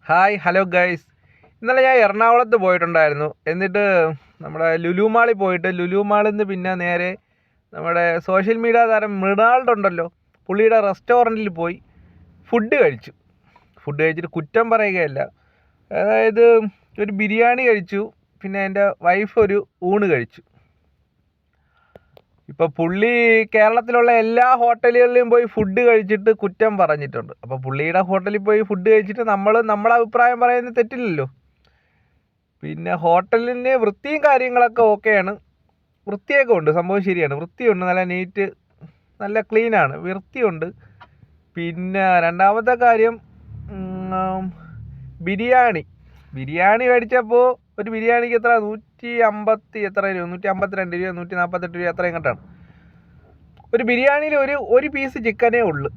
Hi hello guys. ഇന്നലെ ഞാൻ എറണാകുളത്ത് പോയിട്ടുണ്ടായിരുന്നു. എന്നിട്ട് നമ്മുടെ ലുലു മാളിൽ പോയിട്ട് ലുലു മാളിൽ നിന്ന് പിന്നെ നേരെ നമ്മുടെ സോഷ്യൽ മീഡിയ താരം മൃണാൾഡ് ഉണ്ടല്ലോ, പുള്ളിയുടെ റെസ്റ്റോറൻറ്റിൽ പോയി ഫുഡ് കഴിച്ചിട്ട് കുറ്റം പറയുകയല്ല. അതായത് ഒരു ബിരിയാണി കഴിച്ചു, പിന്നെ എൻ്റെ വൈഫ് ഒരു ഊണ് കഴിച്ചു. ഇപ്പോൾ പുള്ളി കേരളത്തിലുള്ള എല്ലാ ഹോട്ടലുകളിലും പോയി ഫുഡ് കഴിച്ചിട്ട് കുറ്റം പറഞ്ഞിട്ടുണ്ട്. അപ്പോൾ പുള്ളിയുടെ ഹോട്ടലിൽ പോയി ഫുഡ് കഴിച്ചിട്ട് നമ്മളെ അഭിപ്രായം പറയുന്നത് തെറ്റില്ലല്ലോ. പിന്നെ ഹോട്ടലിന് വൃത്തിയും കാര്യങ്ങളൊക്കെ ഓക്കെയാണ്, വൃത്തിയൊക്കെ ഉണ്ട്, സംഭവം ശരിയാണ്, വൃത്തിയുണ്ട്, നല്ല നീറ്റ്, നല്ല ക്ലീനാണ്, വൃത്തിയുണ്ട്. പിന്നെ രണ്ടാമത്തെ കാര്യം, ബിരിയാണി മേടിച്ചപ്പോൾ ഒരു ബിരിയാണിക്ക് എത്ര 152 രൂപ 148 രൂപ അത്രയും കണ്ടാണ്. ഒരു ബിരിയാണിയിൽ ഒരു പീസ് ചിക്കനേ ഉള്ളു.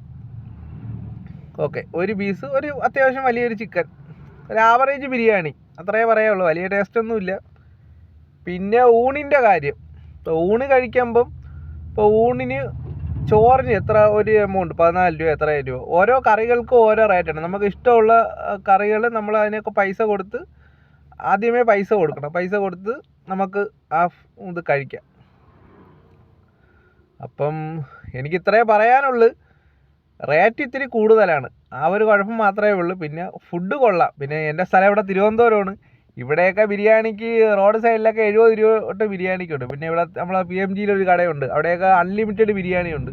ഓക്കെ, ഒരു പീസ്, ഒരു അത്യാവശ്യം വലിയൊരു ചിക്കൻ, ഒരു ആവറേജ് ബിരിയാണി അത്രയേ പറയുള്ളൂ, വലിയ ടേസ്റ്റൊന്നുമില്ല. പിന്നെ ഊണിൻ്റെ കാര്യം, ഇപ്പോൾ ഊണ് കഴിക്കുമ്പം ഇപ്പോൾ ഊണിന് ചോറിന് എത്ര ഒരു എമൗണ്ട് 14 രൂപ എത്രയും രൂപ, ഓരോ കറികൾക്കും ഓരോ റേറ്റാണ്. നമുക്ക് ഇഷ്ടമുള്ള കറികൾ നമ്മൾ അതിനൊക്കെ പൈസ കൊടുത്ത് ആദ്യമേ പൈസ കൊടുക്കണം, പൈസ കൊടുത്ത് നമുക്ക് ആ ഇത് കഴിക്കാം. അപ്പം എനിക്ക് ഇത്രേ പറയാനുള്ളൂ, റേറ്റ് ഇത്തിരി കൂടുതലാണ്, ആ ഒരു കുഴപ്പം മാത്രമേ ഉള്ളൂ. പിന്നെ ഫുഡ് കൊള്ളാം. പിന്നെ എൻ്റെ സ്ഥലം ഇവിടെ തിരുവനന്തപുരമാണ്. ഇവിടെയൊക്കെ ബിരിയാണിക്ക് റോഡ് സൈഡിലൊക്കെ 70 രൂപ തൊട്ട് ബിരിയാണിക്കുണ്ട്. പിന്നെ ഇവിടെ നമ്മളെ PMGയിലൊരു കടയുണ്ട്, അവിടെയൊക്കെ അൺലിമിറ്റഡ് ബിരിയാണി ഉണ്ട്,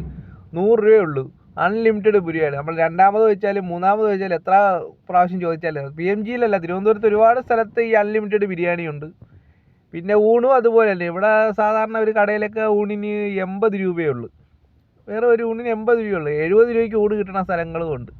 100 രൂപയേ ഉള്ളൂ അൺലിമിറ്റഡ് ബിരിയാണി. നമ്മൾ രണ്ടാമത് വെച്ചാലും മൂന്നാമത് വെച്ചാലും എത്ര പ്രാവശ്യം ചോദിച്ചാലും. PMGയിലല്ല, തിരുവനന്തപുരത്ത് ഒരുപാട് സ്ഥലത്ത് ഈ അൺലിമിറ്റഡ് ബിരിയാണി ഉണ്ട്. പിന്നെ ഊണും അതുപോലെ തന്നെ. ഇവിടെ സാധാരണ ഒരു കടയിലൊക്കെ ഊണിന് 80 രൂപയേ ഉള്ളൂ, വേറെ ഒരു ഊണിന് 80 രൂപയുള്ളൂ. 70 രൂപയ്ക്ക് ഊണ് കിട്ടുന്ന സ്ഥലങ്ങളും ഉണ്ട്.